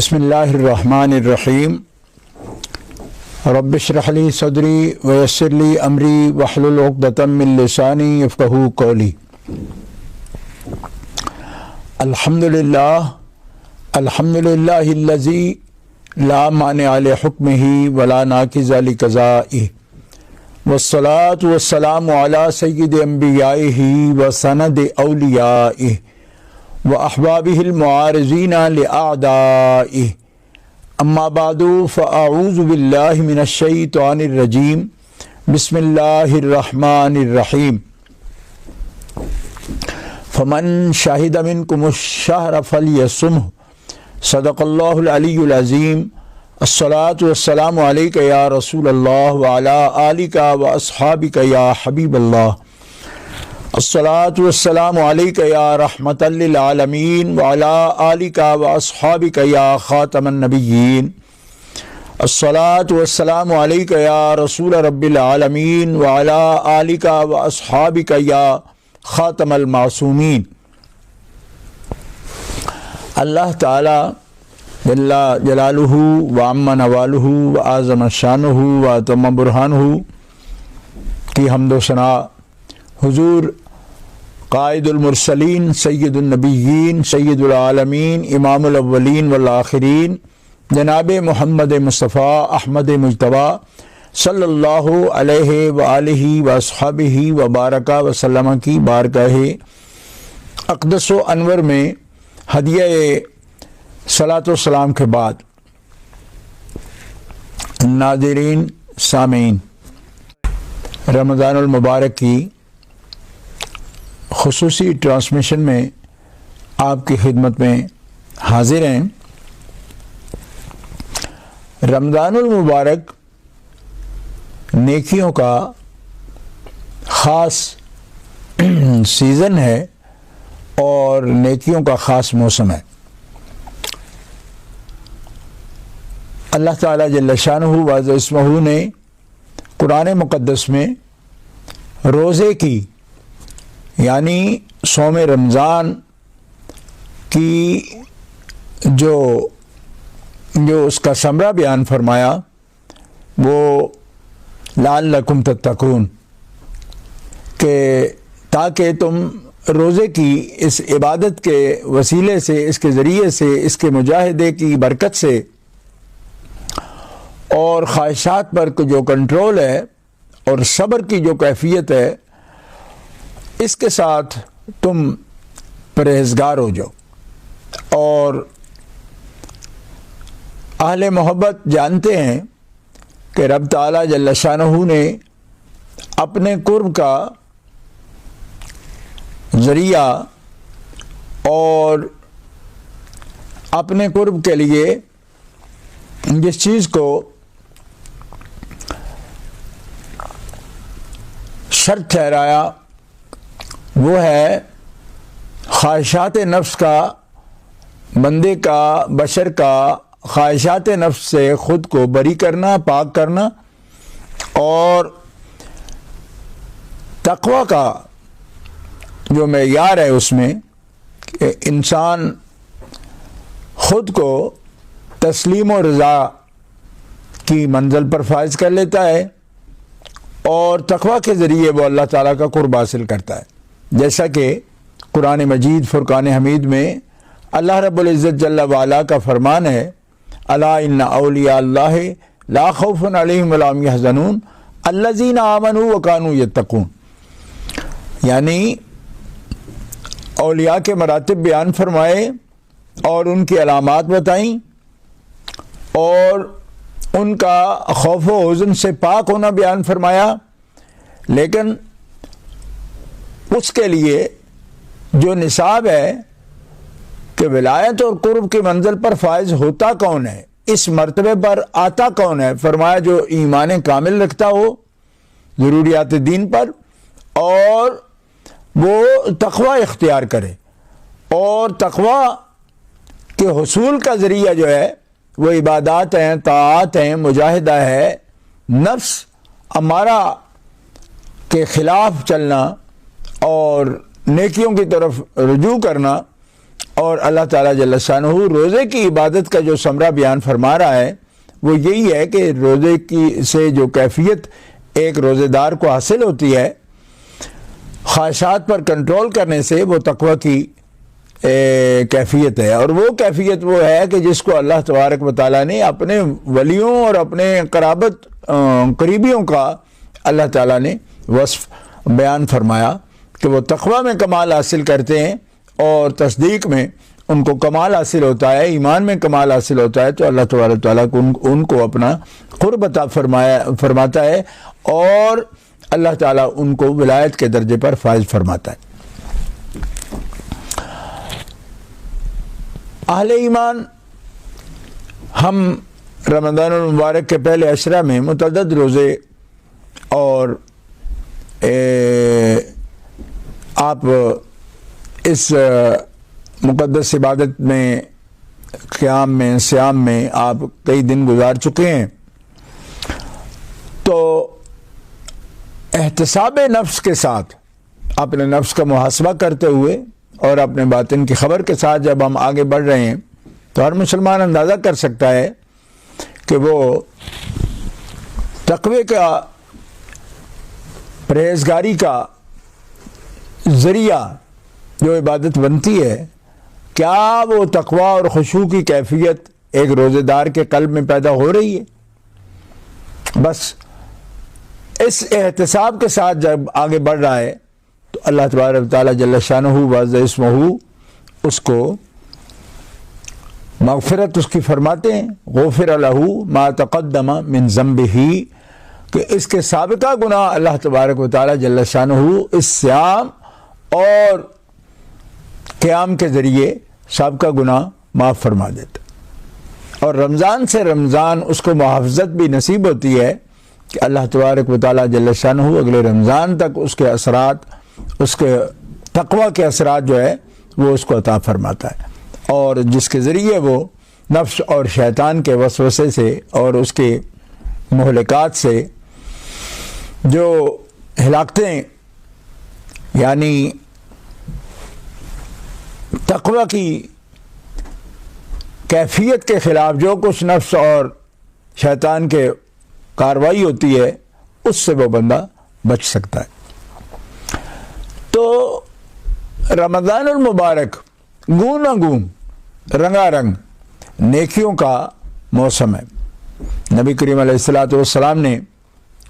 بسم اللہ الرحمن الرحیم رب اشرح لی صدری ویسر لی امری واحلل عقدۃ من لسانی یفقہوا قولی۔ الحمدللہ الذی لا مانع لحکمہ ولا ناقض لقضائہ، والصلاة والسلام علی سید انبیائہ وسند اولیائہ وأحبابه المعارضين لأعدائه، أما بعد فأعوذ بالله من الشيطان الرجيم، بسم الله الرحمن الرحيم۔ فمن شهد منكم الشهر فليصمه، صدق الله العلي العظيم۔ الصلاة والسلام عليك يا رسول الله وعلى آلك وأصحابك يا حبيب الله۔ الصلاة والسلام عليك يا رحمة للعالمين وعلى آلك وأصحابك يا خاتم النبيين۔ الصلاة والسلام عليك يا رسول رب العالمين وعلى آلك وأصحابك يا خاتم المعصومين۔ اللہ تعالی جل جلالہ وعم نوالہ وعظم شانہ واتم برہانہ کی حمد و ثنا حضور قائد المرسلین سید النبیین سید العالمین امام الاولین والآخرین جناب محمد مصطفیٰ احمد مجتبیٰ صلی اللہ علیہ وآلہ واصحابہ وبارک وسلم کی بارگاہ اقدس و انور میں ہدیہ صلاۃ و سلام کے بعد، ناظرین سامعین، رمضان المبارک کی خصوصی ٹرانسمیشن میں آپ کی خدمت میں حاضر ہیں۔ رمضان المبارک نیکیوں کا خاص سیزن ہے اور نیکیوں کا خاص موسم ہے۔ اللہ تعالیٰ جل شانہ وعز اسمہ نے قرآن مقدس میں روزے کی یعنی صوم رمضان کی جو اس کا ثمرہ بیان فرمایا وہ لعلکم تتقون، کہ تاکہ تم روزے کی اس عبادت کے وسیلے سے، اس کے ذریعے سے، اس کے مجاہدے کی برکت سے اور خواہشات پر جو کنٹرول ہے اور صبر کی جو کیفیت ہے، اس کے ساتھ تم پرہیزگار ہو جاؤ۔ اور اہل محبت جانتے ہیں کہ رب تعالیٰ جل شانہ نے اپنے قرب کا ذریعہ اور اپنے قرب کے لیے جس چیز کو شرط ٹھہرایا وہ ہے خواہشات نفس کا، بندے کا، بشر کا خواہشات نفس سے خود کو بری کرنا، پاک کرنا، اور تقوی کا جو معیار ہے اس میں کہ انسان خود کو تسلیم و رضا کی منزل پر فائز کر لیتا ہے اور تقوی کے ذریعے وہ اللہ تعالیٰ کا قرب حاصل کرتا ہے، جیسا کہ قرآن مجید فرقان حمید میں اللہ رب العزت جل وعلا کا فرمان ہے، الا ان اولیاء اللہ لا خوف علیہم ولا هم یحزنون الذین آمنوا وکانوا یتقون، یعنی اولیاء کے مراتب بیان فرمائے اور ان کی علامات بتائیں اور ان کا خوف و حزن سے پاک ہونا بیان فرمایا، لیکن اس کے لیے جو نصاب ہے کہ ولایت اور قرب کی منزل پر فائز ہوتا کون ہے، اس مرتبے پر آتا کون ہے، فرمایا جو ایمان کامل رکھتا ہو ضروریات دین پر اور وہ تقوی اختیار کرے، اور تقوی کے حصول کا ذریعہ جو ہے وہ عبادات ہیں، طاعات ہیں، مجاہدہ ہے، نفس امارہ کے خلاف چلنا اور نیکیوں کی طرف رجوع کرنا اور اللہ تعالیٰ جل شانہ روزے کی عبادت کا جو ثمرہ بیان فرما رہا ہے وہ یہی ہے کہ روزے کی سے جو کیفیت ایک روزے دار کو حاصل ہوتی ہے خواہشات پر کنٹرول کرنے سے، وہ تقوی کی کیفیت ہے، اور وہ کیفیت وہ ہے کہ جس کو اللہ تبارک و تعالیٰ نے اپنے ولیوں اور اپنے قریبیوں کا اللہ تعالیٰ نے وصف بیان فرمایا کہ وہ تقوی میں کمال حاصل کرتے ہیں اور تصدیق میں ان کو کمال حاصل ہوتا ہے، ایمان میں کمال حاصل ہوتا ہے، تو اللہ تبارک و تعالیٰ ان کو اپنا قرب عطا فرماتا ہے اور اللہ تعالیٰ ان کو ولایت کے درجے پر فائز فرماتا ہے۔ اہل ایمان ہم رمضان المبارک کے پہلے عشرہ میں متعدد روزے اور آپ اس مقدس عبادت میں قیام میں صیام میں آپ کئی دن گزار چکے ہیں، تو احتساب نفس کے ساتھ اپنے نفس کا محاسبہ کرتے ہوئے اور اپنے باطن کی خبر کے ساتھ جب ہم آگے بڑھ رہے ہیں تو ہر مسلمان اندازہ کر سکتا ہے کہ وہ تقوی کا، پرہیزگاری کا ذریعہ جو عبادت بنتی ہے، کیا وہ تقوی اور خشوع کی کیفیت ایک روزے دار کے قلب میں پیدا ہو رہی ہے؟ بس اس احتساب کے ساتھ جب آگے بڑھ رہا ہے تو اللہ تبارک و تعالیٰ جل شانہ وعز اسمہ اس کو مغفرت اس کی فرماتے ہیں، غفر لہ ما تقدم من ذنبہ، کہ اس کے سابقہ گناہ اللہ تبارک و تعالیٰ جل شانہ اس صیام اور قیام کے ذریعے سابقہ گناہ معاف فرما دیتا، اور رمضان سے رمضان اس کو محافظت بھی نصیب ہوتی ہے کہ اللہ تبارک و تعالیٰ جل شانہ اگلے رمضان تک اس کے اثرات، اس کے تقوی کے اثرات جو ہے وہ اس کو عطا فرماتا ہے، اور جس کے ذریعے وہ نفس اور شیطان کے وسوسے سے اور اس کے مہلکات سے جو ہلاکتیں، یعنی تقوی کی کیفیت کے خلاف جو کچھ نفس اور شیطان کے کاروائی ہوتی ہے اس سے وہ بندہ بچ سکتا ہے۔ تو رمضان المبارک گون گون رنگا رنگ نیکیوں کا موسم ہے۔ نبی کریم علیہ الصلوۃ والسلام نے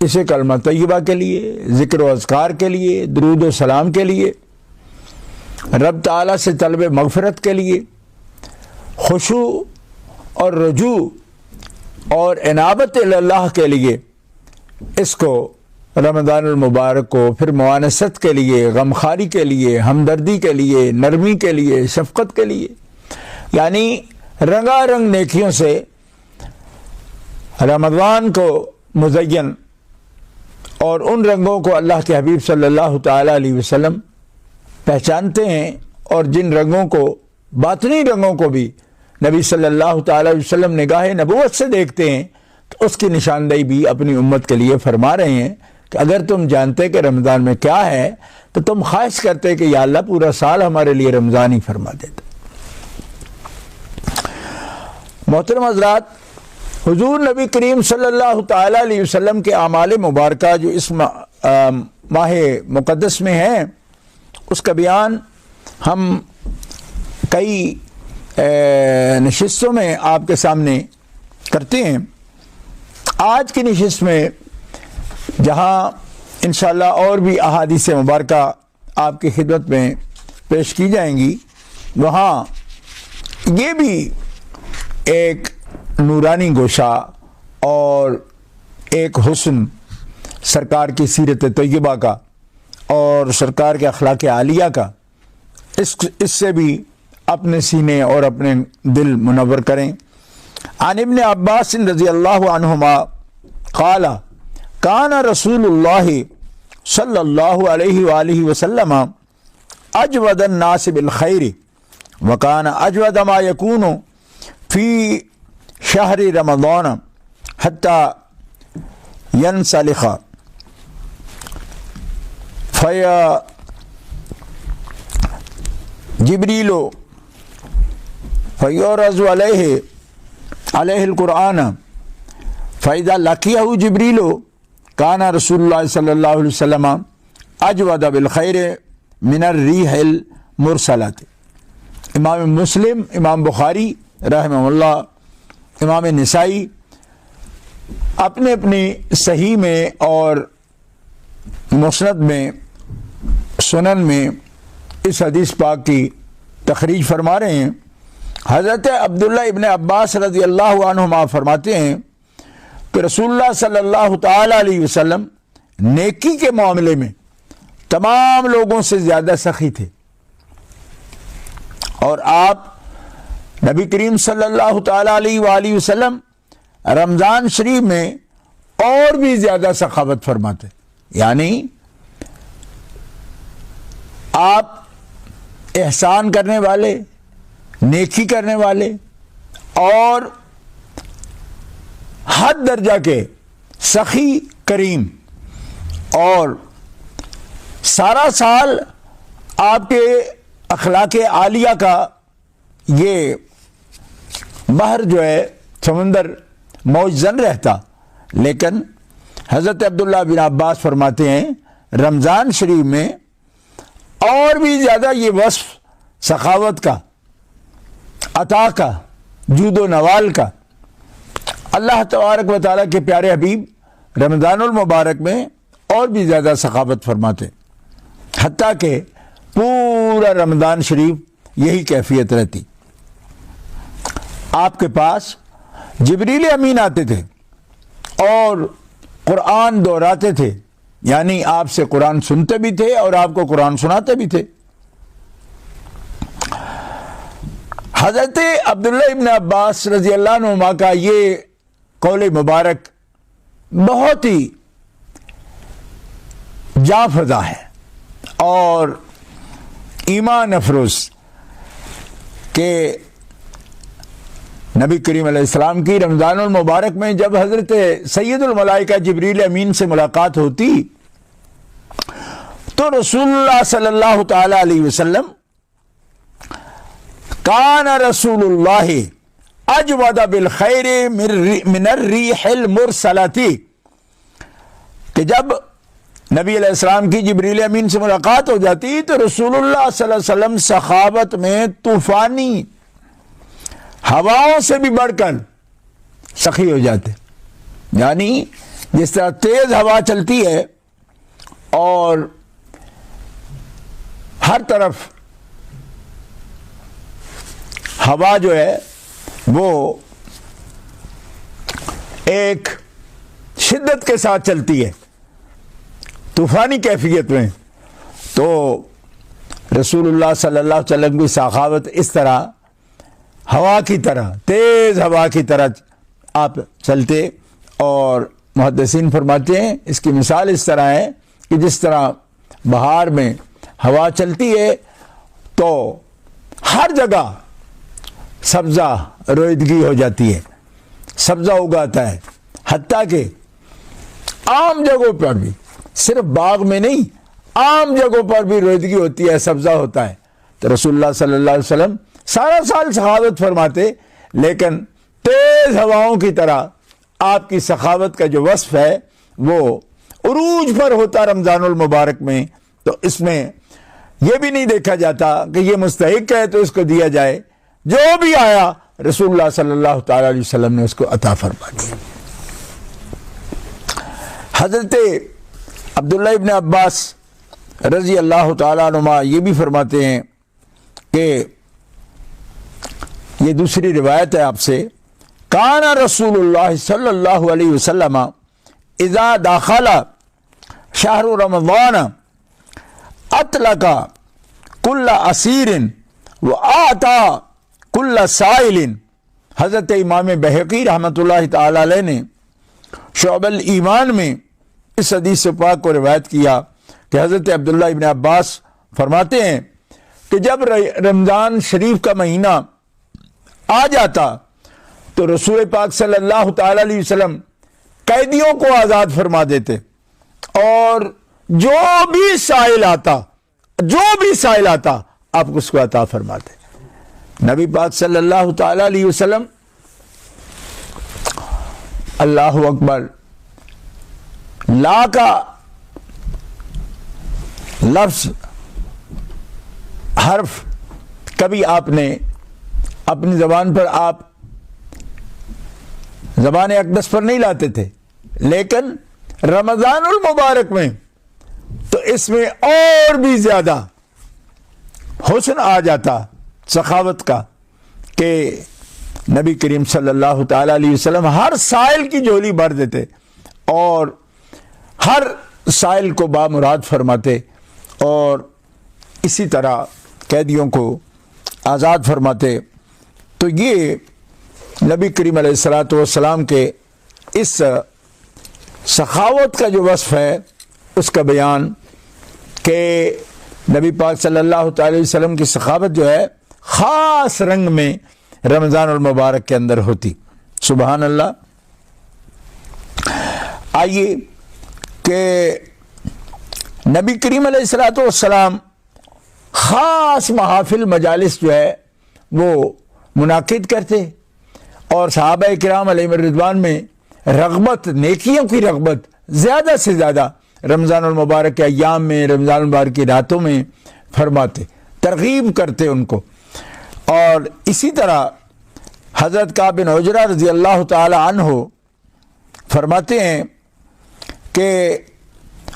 اسے کلمہ طیبہ کے لیے، ذکر و اذکار کے لیے، درود و سلام کے لیے، رب تعالیٰ سے طلب مغفرت کے لیے، خشوع اور رجوع اور انابت اللہ کے لیے اس کو رمضان المبارک کو پھر موانست کے لیے، غمخواری کے لیے، ہمدردی کے لیے، نرمی کے لیے، شفقت کے لیے، یعنی رنگا رنگ نیکیوں سے رمضان کو مزین، اور ان رنگوں کو اللہ کے حبیب صلی اللہ تعالیٰ علیہ وسلم پہچانتے ہیں، اور جن رنگوں کو، باطنی رنگوں کو بھی نبی صلی اللہ تعالیٰ علیہ وسلم نگاہ نبوت سے دیکھتے ہیں، تو اس کی نشاندہی بھی اپنی امت کے لیے فرما رہے ہیں کہ اگر تم جانتے کہ رمضان میں کیا ہے تو تم خواہش کرتے کہ یا اللہ پورا سال ہمارے لیے رمضان ہی فرما دیتا۔ محترم حضرات، حضور نبی کریم صلی اللہ تعالیٰ علیہ وسلم کے اعمال مبارکہ جو اس ماہ مقدس میں ہیں، اس کا بیان ہم کئی نشستوں میں آپ کے سامنے کرتے ہیں۔ آج کی نشست میں جہاں انشاءاللہ اور بھی احادیث مبارکہ آپ کی خدمت میں پیش کی جائیں گی، وہاں یہ بھی ایک نورانی گوشہ اور ایک حسن سرکار کی سیرت طیبہ کا اور سرکار کے اخلاق عالیہ کا، اس سے بھی اپنے سینے اور اپنے دل منور کریں۔ عن ابن عباس رضی اللہ عنہما قال کان رسول اللہ صلی اللہ علیہ وآلہ وسلم اجود الناس بالخیر وکان اجود ما یکون فی شہر رمضان حتی ینسلخ فیا جبریل فیعرض علیہ القرآن فإذا لقیہ جبریل کان رسول اللہ صلی اللہ علیہ وسلم اجود بالخیر من الریح المرسلۃ۔ امام مسلم، امام بخاری رحمہ اللہ، امام نسائی اپنے اپنی صحیح میں اور مسند میں، سنن میں اس حدیث پاک کی تخریج فرما رہے ہیں۔ حضرت عبداللہ ابن عباس رضی اللہ عنہما فرماتے ہیں کہ رسول اللہ صلی اللہ تعالی علیہ وسلم نیکی کے معاملے میں تمام لوگوں سے زیادہ سخی تھے، اور آپ نبی کریم صلی اللہ تعالی علیہ وآلہ وسلم رمضان شریف میں اور بھی زیادہ سخاوت فرماتے، یعنی آپ احسان کرنے والے، نیکی کرنے والے اور حد درجہ کے سخی کریم، اور سارا سال آپ کے اخلاق عالیہ کا یہ بحر جو ہے، سمندر موج زن رہتا، لیکن حضرت عبداللہ بن عباس فرماتے ہیں رمضان شریف میں اور بھی زیادہ یہ وصف سخاوت کا، عطا کا، جود و نوال کا اللہ تبارک و تعالیٰ کے پیارے حبیب رمضان المبارک میں اور بھی زیادہ سخاوت فرماتے، حتیٰ کہ پورا رمضان شریف یہی کیفیت رہتی۔ آپ کے پاس جبریل امین آتے تھے اور قرآن دہراتے تھے، یعنی آپ سے قرآن سنتے بھی تھے اور آپ کو قرآن سناتے بھی تھے۔ حضرت عبداللہ ابن عباس رضی اللہ عنہما کا یہ قول مبارک بہت ہی جاں فضا ہے اور ایمان افروز کہ نبی کریم علیہ السلام کی رمضان المبارک میں جب حضرت سید الملائکہ جبریل امین سے ملاقات ہوتی تو رسول اللہ صلی اللہ تعالی علیہ وسلم کان رسول اللہ اجود بالخیر من الریح المرسلۃ، کہ جب نبی علیہ السلام کی جبریل امین سے ملاقات ہو جاتی تو رسول اللہ صلی اللہ علیہ وسلم سخاوت میں طوفانی ہواؤں سے بھی بڑھ کر سخی ہو جاتے، یعنی جس طرح تیز ہوا چلتی ہے اور ہر طرف ہوا جو ہے وہ ایک شدت کے ساتھ چلتی ہے طوفانی کیفیت میں، تو رسول اللہ صلی اللہ علیہ وسلم کی سخاوت اس طرح ہوا کی طرح، تیز ہوا کی طرح آپ چلتے، اور محدثین فرماتے ہیں اس کی مثال اس طرح ہے کہ جس طرح بہار میں ہوا چلتی ہے تو ہر جگہ سبزہ رویدگی ہو جاتی ہے، سبزہ اگاتا ہے، حتیٰ کہ عام جگہوں پر بھی، صرف باغ میں نہیں، عام جگہوں پر بھی رویدگی ہوتی ہے، سبزہ ہوتا ہے۔ تو رسول اللہ صلی اللہ علیہ وسلم سارا سال سخاوت فرماتے، لیکن تیز ہواؤں کی طرح آپ کی سخاوت کا جو وصف ہے وہ عروج پر ہوتا رمضان المبارک میں۔ تو اس میں یہ بھی نہیں دیکھا جاتا کہ یہ مستحق ہے تو اس کو دیا جائے، جو بھی آیا رسول اللہ صلی اللہ تعالی علیہ وسلم نے اس کو عطا فرما دیا۔ حضرت عبداللہ ابن عباس رضی اللہ تعالیٰ عنہما یہ بھی فرماتے ہیں کہ یہ دوسری روایت ہے آپ سے، کان رسول اللہ صلی اللہ علیہ وسلم اذا داخل شہر رمضان اطلق کل اسیر وآتا کل سائل۔ حضرت امام بہقی رحمۃ اللہ تعالی علیہ نے شعب الایمان میں اس حدیث پاک کو روایت کیا کہ حضرت عبداللہ ابن عباس فرماتے ہیں کہ جب رمضان شریف کا مہینہ آ جاتا تو رسول پاک صلی اللہ تعالی علیہ وسلم قیدیوں کو آزاد فرما دیتے، اور جو بھی سائل آتا آپ اس کو عطا فرماتے۔ نبی پاک صلی اللہ تعالی علیہ وسلم اللہ اکبر لا کا لفظ حرف کبھی آپ نے اپنی زبان پر آپ زبان اقدس پر نہیں لاتے تھے، لیکن رمضان المبارک میں تو اس میں اور بھی زیادہ حسن آ جاتا سخاوت کا کہ نبی کریم صلی اللہ تعالی علیہ وسلم ہر سائل کی جھولی بھر دیتے اور ہر سائل کو بامراد فرماتے، اور اسی طرح قیدیوں کو آزاد فرماتے۔ تو یہ نبی کریم علیہ الصلوۃ والسلام کے اس سخاوت کا جو وصف ہے اس کا بیان کہ نبی پاک صلی اللہ تعالی وسلم کی سخاوت جو ہے خاص رنگ میں رمضان المبارک کے اندر ہوتی۔ سبحان اللہ۔ آئیے کہ نبی کریم علیہ الصلوۃ والسلام خاص محافل مجالس جو ہے وہ منعقد کرتے، اور صحابہ کرام علیہم الرضوان میں رغبت، نیکیوں کی رغبت زیادہ سے زیادہ رمضان المبارک کے ایام میں، رمضان المبارک کی راتوں میں فرماتے، ترغیب کرتے ان کو۔ اور اسی طرح حضرت کعب بن عجرہ رضی اللہ تعالی عنہ فرماتے ہیں کہ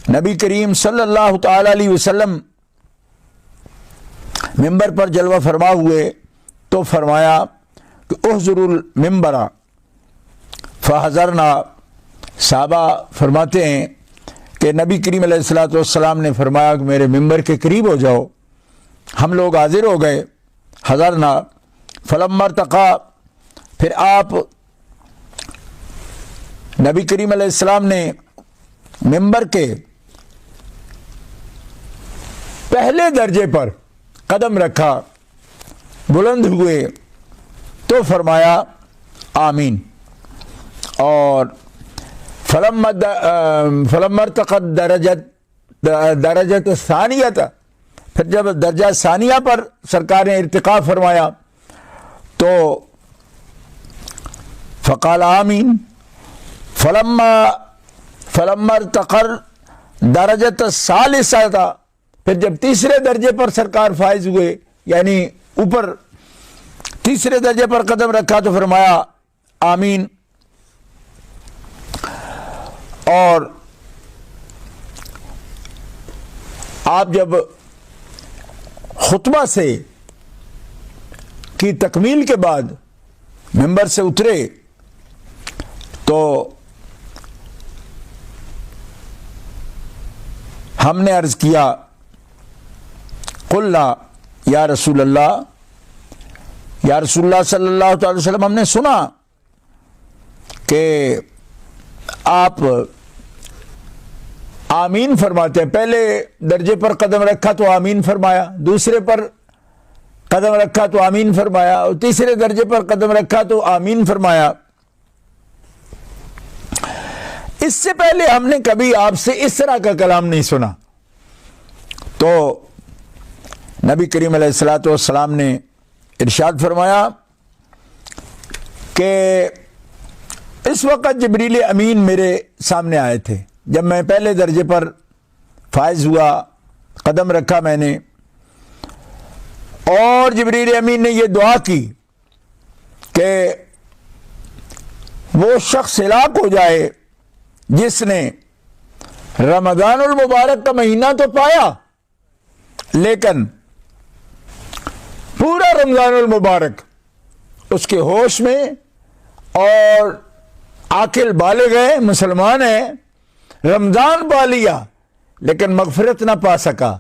نبی کریم صلی اللہ تعالی علیہ وسلم ممبر پر جلوہ فرما ہوئے تو فرمایا کہ احضروا الممبر فحضرنا۔ صحابہ فرماتے ہیں کہ نبی کریم علیہ الصلوۃ والسلام نے فرمایا کہ میرے ممبر کے قریب ہو جاؤ، ہم لوگ حاضر ہو گئے، حضرنا۔ فلما ارتقى، پھر آپ نبی کریم علیہ السلام نے ممبر کے پہلے درجے پر قدم رکھا، بلند ہوئے تو فرمایا آمین۔ اور فلما ارتقى درجت ثانیہ، پھر جب درجہ ثانیہ پر سرکار نے ارتقاء فرمایا تو فقال آمین۔ فلما ارتقى درجت الثالثہ، پھر جب تیسرے درجے پر سرکار فائز ہوئے، یعنی اوپر تیسرے درجے پر قدم رکھا تو فرمایا آمین۔ اور آپ جب خطبہ سے کی تکمیل کے بعد ممبر سے اترے تو ہم نے عرض کیا، قلنا یا رسول اللہ، یا رسول اللہ صلی اللہ علیہ وسلم، ہم نے سنا کہ آپ آمین فرماتے ہیں۔ پہلے درجے پر قدم رکھا تو آمین فرمایا، دوسرے پر قدم رکھا تو آمین فرمایا، اور تیسرے درجے پر قدم رکھا تو آمین فرمایا۔ اس سے پہلے ہم نے کبھی آپ سے اس طرح کا کلام نہیں سنا۔ تو نبی کریم علیہ الصلوۃ والسلام نے ارشاد فرمایا کہ اس وقت جبریل امین میرے سامنے آئے تھے، جب میں پہلے درجے پر فائز ہوا، قدم رکھا میں نے، اور جبریل امین نے یہ دعا کی کہ وہ شخص ہلاک ہو جائے جس نے رمضان المبارک کا مہینہ تو پایا لیکن پورا رمضان المبارک اس کے ہوش میں اور عاقل بالغ ہے، مسلمان ہے، رمضان پا لیا لیکن مغفرت نہ پا سکا،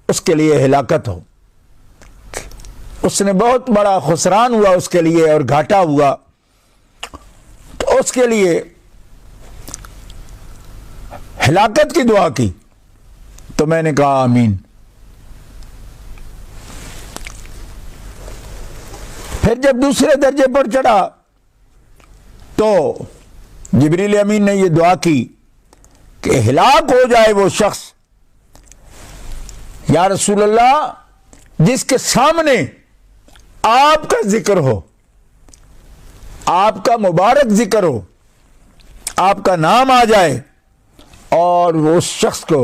اس کے لیے ہلاکت ہو، اس نے بہت بڑا خسران ہوا اس کے لیے اور گھاٹا ہوا، تو اس کے لیے ہلاکت کی دعا کی۔ تو میں نے کہا آمین۔ پھر جب دوسرے درجے پر چڑھا تو جبریل امین نے یہ دعا کی کہ ہلاک ہو جائے وہ شخص یا رسول اللہ جس کے سامنے آپ کا ذکر ہو، آپ کا مبارک ذکر ہو، آپ کا نام آ جائے اور وہ اس شخص کو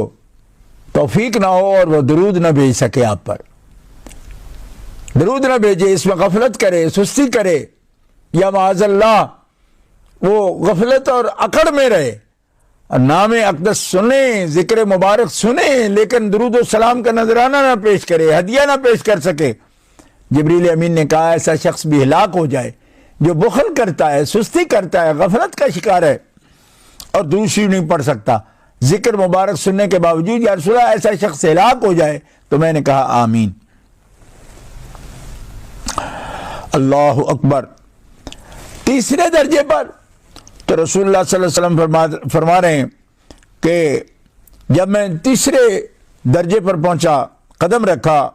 توفیق نہ ہو اور وہ درود نہ بھیج سکے، آپ پر درود نہ بھیجے، اس میں غفلت کرے، سستی کرے، یا معاذ اللہ وہ غفلت اور اکڑ میں رہے، نام اقدس سنیں، ذکر مبارک سنیں، لیکن درود و سلام کا نذرانہ نہ پیش کرے، ہدیہ نہ پیش کر سکے۔ جبریل امین نے کہا ایسا شخص بھی ہلاک ہو جائے جو بخل کرتا ہے، سستی کرتا ہے، غفلت کا شکار ہے اور دوسری نہیں پڑھ سکتا، ذکر مبارک سننے کے باوجود، یا رسول اللہ ایسا شخص ہلاک ہو جائے، تو میں نے کہا آمین۔ اللہ اکبر۔ تیسرے درجے پر تو رسول اللہ صلی اللہ علیہ وسلم فرما رہے ہیں کہ جب میں تیسرے درجے پر پہنچا، قدم رکھا،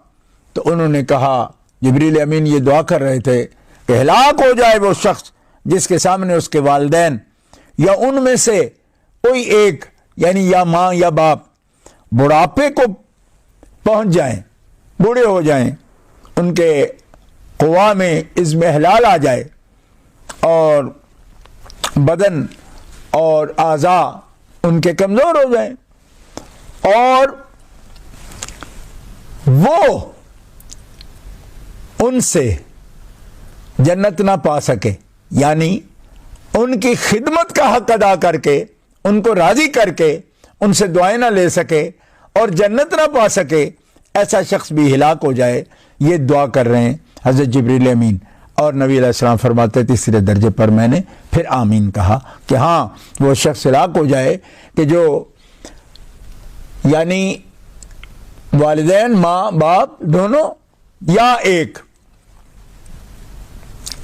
تو انہوں نے کہا، جبریل امین یہ دعا کر رہے تھے کہ ہلاک ہو جائے وہ شخص جس کے سامنے اس کے والدین یا ان میں سے کوئی ایک، یعنی یا ماں یا باپ، بڑھاپے کو پہنچ جائیں، بوڑھے ہو جائیں، ان کے قوا میں اضمحلال آ جائے اور بدن اور اعضاء ان کے کمزور ہو جائیں، اور وہ ان سے جنت نہ پا سکے، یعنی ان کی خدمت کا حق ادا کر کے، ان کو راضی کر کے ان سے دعائیں نہ لے سکے اور جنت نہ پا سکے، ایسا شخص بھی ہلاک ہو جائے۔ یہ دعا کر رہے ہیں حضرت جبریل امین، اور نبی علیہ السلام فرماتے تیسرے درجے پر میں نے پھر آمین کہا کہ ہاں وہ شخص ہلاک ہو جائے کہ جو یعنی والدین، ماں باپ دونوں، یا ایک،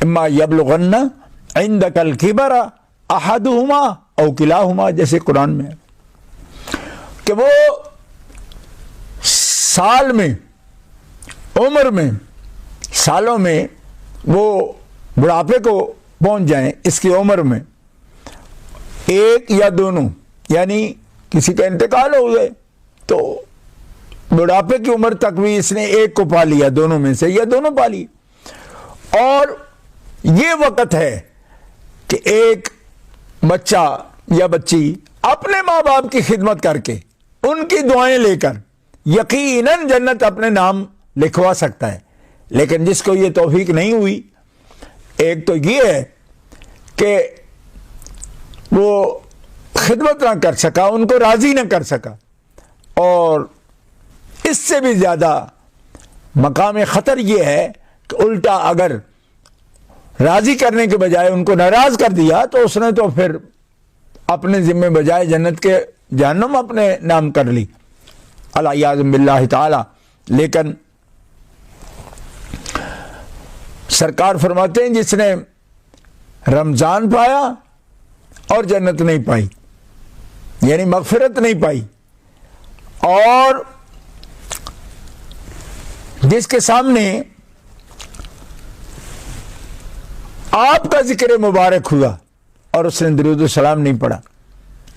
اما یبلغن عندک الکبر احدہما او کلاہما، جیسے قرآن میں کہ وہ سال میں، عمر میں، سالوں میں وہ بڑھاپے کو پہنچ جائیں، اس کی عمر میں ایک یا دونوں، یعنی کسی کا انتقال ہو گئے تو بڑھاپے کی عمر تک بھی اس نے ایک کو پا لیا، دونوں میں سے، یا دونوں پا لی، اور یہ وقت ہے کہ ایک بچہ یا بچی اپنے ماں باپ کی خدمت کر کے، ان کی دعائیں لے کر یقیناً جنت اپنے نام لکھوا سکتا ہے۔ لیکن جس کو یہ توفیق نہیں ہوئی، ایک تو یہ ہے کہ وہ خدمت نہ کر سکا، ان کو راضی نہ کر سکا، اور اس سے بھی زیادہ مقام خطر یہ ہے کہ الٹا اگر راضی کرنے کے بجائے ان کو ناراض کر دیا تو اس نے تو پھر اپنے ذمے بجائے جنت کے جہنم اپنے نام کر لی، العیاذ باللہ تعالی۔ لیکن سرکار فرماتے ہیں جس نے رمضان پایا اور جنت نہیں پائی، یعنی مغفرت نہیں پائی، اور جس کے سامنے آپ کا ذکر مبارک ہوا اور اس نے درود و سلام نہیں پڑھا،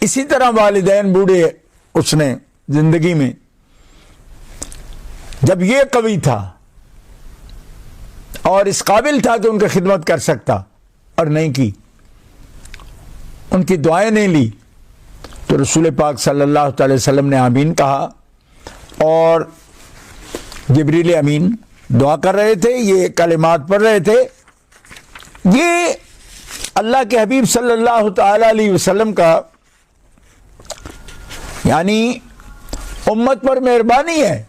اسی طرح والدین بوڑھے اس نے زندگی میں جب یہ قوی تھا اور اس قابل تھا کہ ان کی خدمت کر سکتا اور نہیں کی، ان کی دعائیں نہیں لی، تو رسول پاک صلی اللہ علیہ وسلم نے آمین کہا، اور جبریل امین دعا کر رہے تھے، یہ کلمات پڑھ رہے تھے۔ یہ اللہ کے حبیب صلی اللہ تعالی علیہ وسلم کا یعنی امت پر مہربانی ہے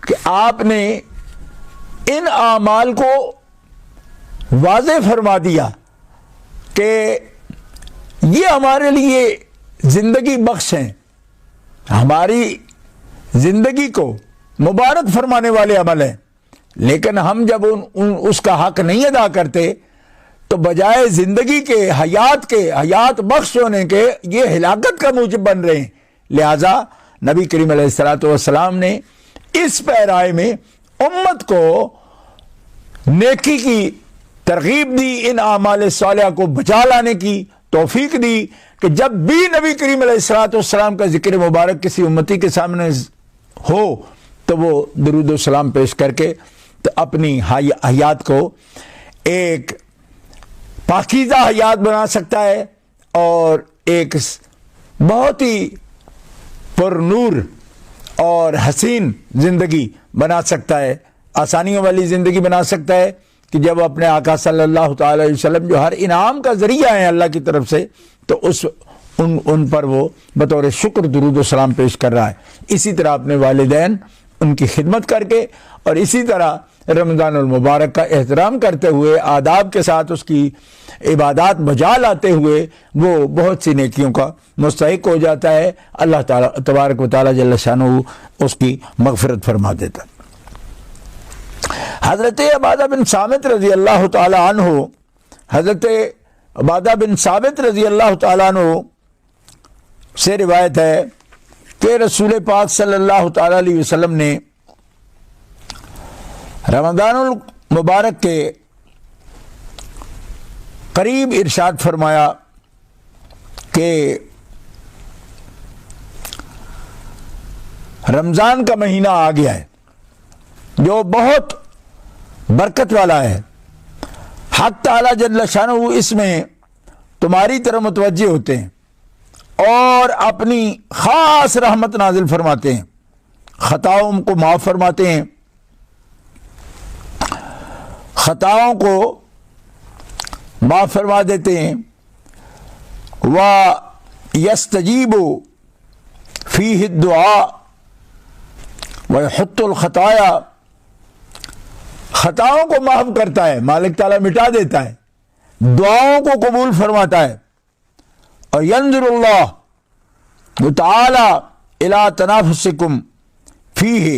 کہ آپ نے ان اعمال کو واضح فرما دیا کہ یہ ہمارے لیے زندگی بخش ہیں، ہماری زندگی کو مبارک فرمانے والے عمل ہیں، لیکن ہم جب اس کا حق نہیں ادا کرتے تو بجائے زندگی کے، حیات بخش ہونے کے، یہ ہلاکت کا موجب بن رہے ہیں۔ لہذا نبی کریم علیہ الصلوۃ والسلام نے اس پیرائے میں امت کو نیکی کی ترغیب دی، ان اعمال صالحہ کو بچا لانے کی توفیق دی کہ جب بھی نبی کریم علیہ الصلوۃ والسلام کا ذکر مبارک کسی امتی کے سامنے ہو تو وہ درود و سلام پیش کر کے اپنی حیات کو ایک پاکیزہ حیات بنا سکتا ہے اور ایک بہت ہی پر نور اور حسین زندگی بنا سکتا ہے، آسانیوں والی زندگی بنا سکتا ہے کہ جب اپنے آقا صلی اللہ تعالی علیہ وسلم جو ہر انعام کا ذریعہ ہیں اللہ کی طرف سے، تو ان پر وہ بطور شکر درود و سلام پیش کر رہا ہے۔ اسی طرح اپنے والدین ان کی خدمت کر کے اور اسی طرح رمضان المبارک کا احترام کرتے ہوئے آداب کے ساتھ اس کی عبادات بجا لاتے ہوئے وہ بہت سی نیکیوں کا مستحق ہو جاتا ہے۔ اللہ تعالیٰ تبارک و تعالیٰ جل شانہ اس کی مغفرت فرما دیتا۔ حضرت عبادہ بن صامت رضی اللہ تعالی عنہ، حضرت عبادہ بن صامت رضی اللہ تعالی عنہ سے روایت ہے کہ رسول پاک صلی اللہ تعالی علیہ وسلم نے رمضان المبارک کے قریب ارشاد فرمایا کہ رمضان کا مہینہ آ گیا ہے جو بہت برکت والا ہے، حق تعالی جل شانہ اس میں تمہاری طرف متوجہ ہوتے ہیں اور اپنی خاص رحمت نازل فرماتے ہیں، خطاؤں کو معاف فرماتے ہیں، خطاؤں کو معاف فرما دیتے ہیں، وَيَسْتَجِيبُ فِيهِ الدُّعَاء وَيَحُطُّ الْخَطَايَا، خطاؤں کو معاف کرتا ہے، مالک تعالیٰ مٹا دیتا ہے، دعاؤں کو قبول فرماتا ہے، اور ينظر اللہ تعالی الى تنافسکم فیہ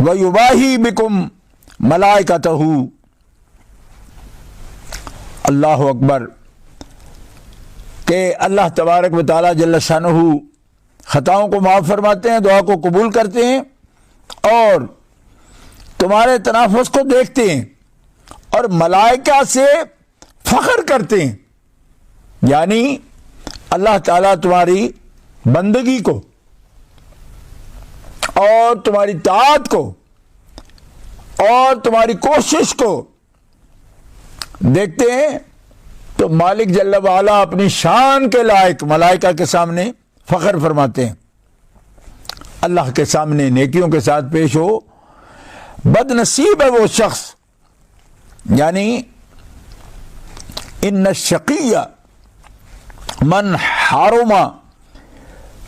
ویباہی بکم ملائکتہ۔ اللہ اکبر، کہ اللہ تبارک و تعالی جل شانہ خطاؤں کو معاف فرماتے ہیں، دعا کو قبول کرتے ہیں اور تمہارے تنافس کو دیکھتے ہیں اور ملائکہ سے فخر کرتے ہیں، یعنی اللہ تعالیٰ تمہاری بندگی کو اور تمہاری طاعت کو اور تمہاری کوشش کو دیکھتے ہیں، تو مالک جل وعلا اپنی شان کے لائق ملائکہ کے سامنے فخر فرماتے ہیں، اللہ کے سامنے نیکیوں کے ساتھ پیش ہو۔ بد نصیب ہے وہ شخص، یعنی ان الشقی من حرم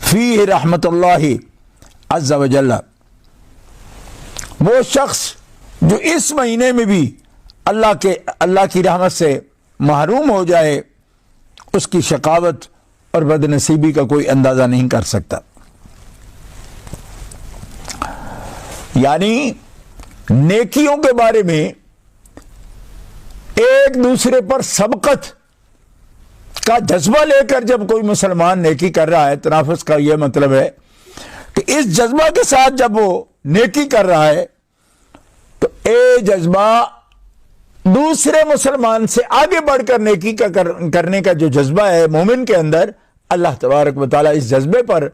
فیہ رحمت اللہ عز وجل، وہ شخص جو اس مہینے میں بھی اللہ کی رحمت سے محروم ہو جائے، اس کی شقاوت اور بد نصیبی کا کوئی اندازہ نہیں کر سکتا۔ یعنی نیکیوں کے بارے میں ایک دوسرے پر سبقت کا جذبہ لے کر جب کوئی مسلمان نیکی کر رہا ہے، تنافس کا یہ مطلب ہے کہ اس جذبہ کے ساتھ جب وہ نیکی کر رہا ہے تو اے جذبہ دوسرے مسلمان سے آگے بڑھ کر نیکی کا کرنے کا جو جذبہ ہے مومن کے اندر، اللہ تبارک و تعالیٰ اس جذبے پر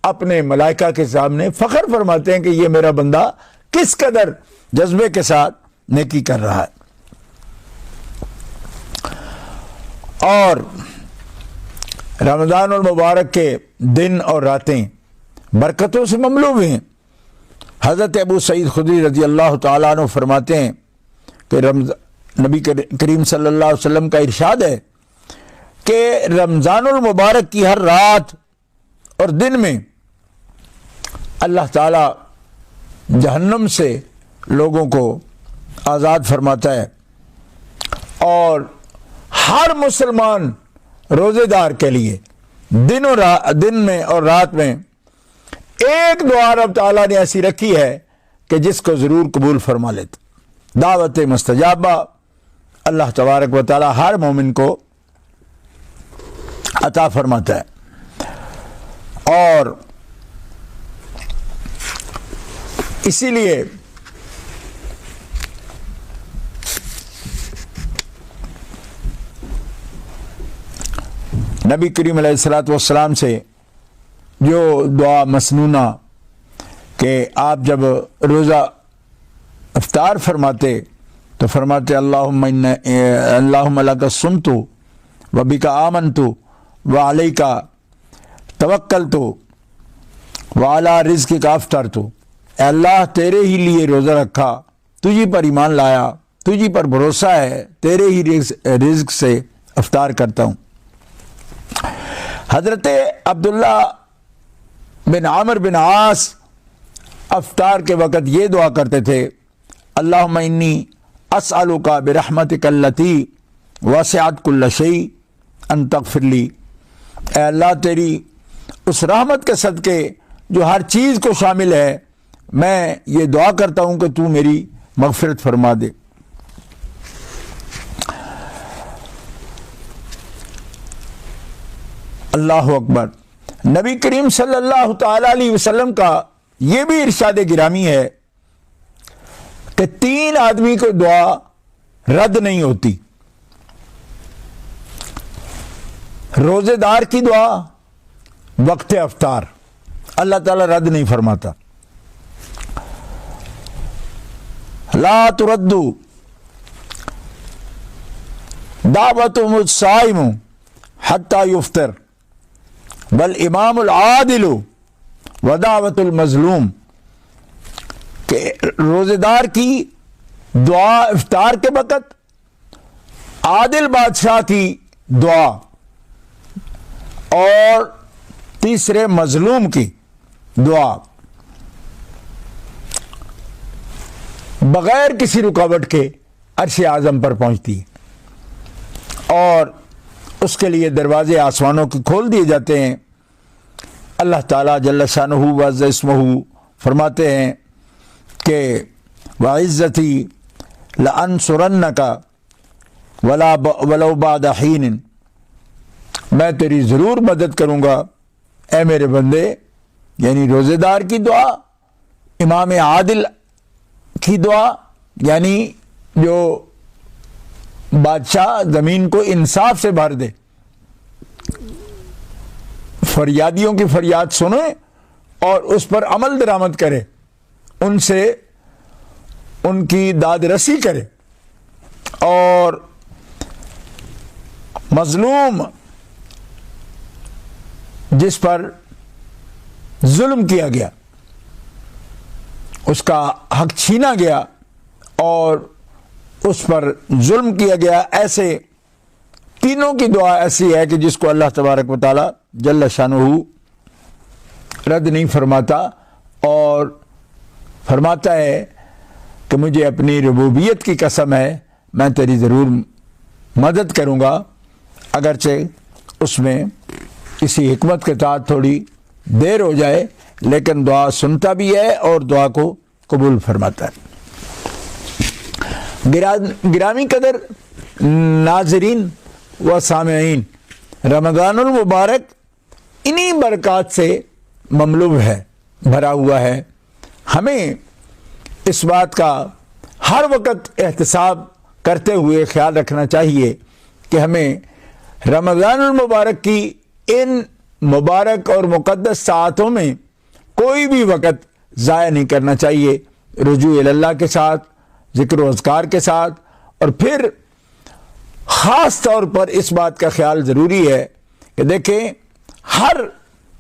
اپنے ملائکہ کے سامنے فخر فرماتے ہیں کہ یہ میرا بندہ کس قدر جذبے کے ساتھ نیکی کر رہا ہے۔ اور رمضان المبارک کے دن اور راتیں برکتوں سے مملو ہیں۔ حضرت ابو سعید خدری رضی اللہ تعالیٰ عنہ فرماتے ہیں کہ نبی کریم صلی اللہ علیہ وسلم کا ارشاد ہے کہ رمضان المبارک کی ہر رات اور دن میں اللہ تعالیٰ جہنم سے لوگوں کو آزاد فرماتا ہے، اور ہر مسلمان روزے دار کے لیے دن میں اور رات میں ایک دعا رب تعالیٰ نے ایسی رکھی ہے کہ جس کو ضرور قبول فرما لیتے، دعوت مستجابہ اللہ تبارک و تعالیٰ ہر مومن کو عطا فرماتا ہے۔ اور اسی لیے نبی کریم علیہ الصلوۃ والسلام سے جو دعا مسنونہ کہ آپ جب روزہ افطار فرماتے تو فرماتے اللہم لک صمت و بک آمنت و علیک توکلت و علی رزقک افطرت، اے اللہ تیرے ہی لیے روزہ رکھا، تجھی پر ایمان لایا، تجھی پر بھروسہ ہے، تیرے ہی رزق سے افطار کرتا ہوں۔ حضرت عبداللہ بن عامر بن عاص افطار کے وقت یہ دعا کرتے تھے، اللہم انی اسألک برحمتک التی وسعت کل شیء ان تغفر لی، اے اللہ تیری اس رحمت کے صدقے جو ہر چیز کو شامل ہے، میں یہ دعا کرتا ہوں کہ تو میری مغفرت فرما دے۔ اللہ اکبر۔ نبی کریم صلی اللہ تعالی علیہ وسلم کا یہ بھی ارشاد گرامی ہے کہ 3 آدمی کو دعا رد نہیں ہوتی۔ روزے دار کی دعا وقت افطار اللہ تعالیٰ رد نہیں فرماتا۔ لا ترد دعوت الصائم حتی یفطر بل امام العادل و دعوت المظلوم، کہ روزے دار کی دعا افطار کے وقت، عادل بادشاہ کی دعا، اور تیسرے مظلوم کی دعا بغیر کسی رکاوٹ کے عرش اعظم پر پہنچتی ہے، اور اس کے لیے دروازے آسمانوں کے کھول دیے جاتے ہیں۔ اللہ تعالیٰ جل شانہ وعز اسمہ فرماتے ہیں کہ وعزتی لانصرنک ولو بعد حین، میں تیری ضرور مدد کروں گا اے میرے بندے، یعنی روزے دار کی دعا، امام عادل کی دعا، یعنی جو بادشاہ زمین کو انصاف سے بھر دے، فریادیوں کی فریاد سنے اور اس پر عمل درآمد کرے، ان سے ان کی داد رسی کرے، اور مظلوم جس پر ظلم کیا گیا، اس کا حق چھینا گیا اور اس پر ظلم کیا گیا، ایسے تینوں کی دعا ایسی ہے کہ جس کو اللہ تبارک و تعالی جل شانہ رد نہیں فرماتا، اور فرماتا ہے کہ مجھے اپنی ربوبیت کی قسم ہے میں تیری ضرور مدد کروں گا، اگرچہ اس میں کسی حکمت کے تحت تھوڑی دیر ہو جائے، لیکن دعا سنتا بھی ہے اور دعا کو قبول فرماتا ہے۔ گرامی قدر ناظرین و سامعین، رمضان المبارک انہی برکات سے مملو ہے، بھرا ہوا ہے۔ ہمیں اس بات کا ہر وقت احتساب کرتے ہوئے خیال رکھنا چاہیے کہ ہمیں رمضان المبارک کی ان مبارک اور مقدس ساعتوں میں کوئی بھی وقت ضائع نہیں کرنا چاہیے، رجوع اللہ کے ساتھ، ذکر و اذکار کے ساتھ، اور پھر خاص طور پر اس بات کا خیال ضروری ہے کہ دیکھیں ہر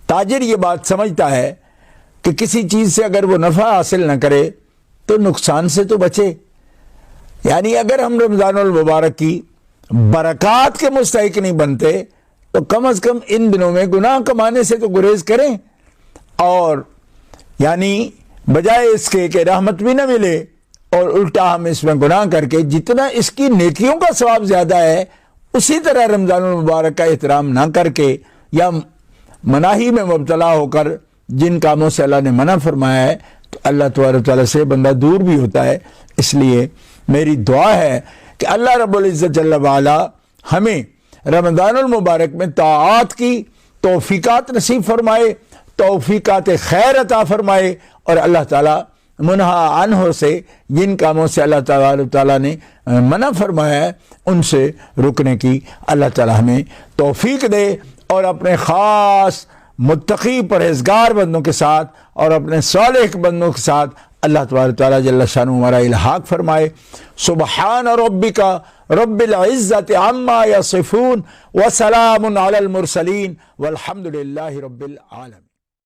تاجر یہ بات سمجھتا ہے کہ کسی چیز سے اگر وہ نفع حاصل نہ کرے تو نقصان سے تو بچے، یعنی اگر ہم رمضان المبارک کی برکات کے مستحق نہیں بنتے تو کم از کم ان دنوں میں گناہ کمانے سے تو گریز کریں، اور یعنی بجائے اس کے کہ رحمت بھی نہ ملے اور الٹا ہم اس میں گناہ کر کے جتنا اس کی نیکیوں کا ثواب زیادہ ہے، اسی طرح رمضان المبارک کا احترام نہ کر کے یا مناہی میں مبتلا ہو کر جن کاموں سے اللہ نے منع فرمایا ہے، تو اللہ تبارک تعالیٰ سے بندہ دور بھی ہوتا ہے۔ اس لیے میری دعا ہے کہ اللہ رب العزت جل وعلا ہمیں رمضان المبارک میں طاعات کی توفیقات نصیب فرمائے، توفیقات خیر عطا فرمائے، اور اللہ تعالیٰ منہا عنہ سے جن کاموں سے اللہ تعالیٰ نے منع فرمایا ہے ان سے رکنے کی اللہ تعالیٰ ہمیں توفیق دے، اور اپنے خاص متقی پرہیزگار بندوں کے ساتھ اور اپنے صالح بندوں کے ساتھ اللہ تبارک تعالیٰ جل شانہ ہمارا الحاق فرمائے۔ سبحان ربک رب العزت عما یصفون وسلام علی المرسلین والحمد للہ رب العالمین۔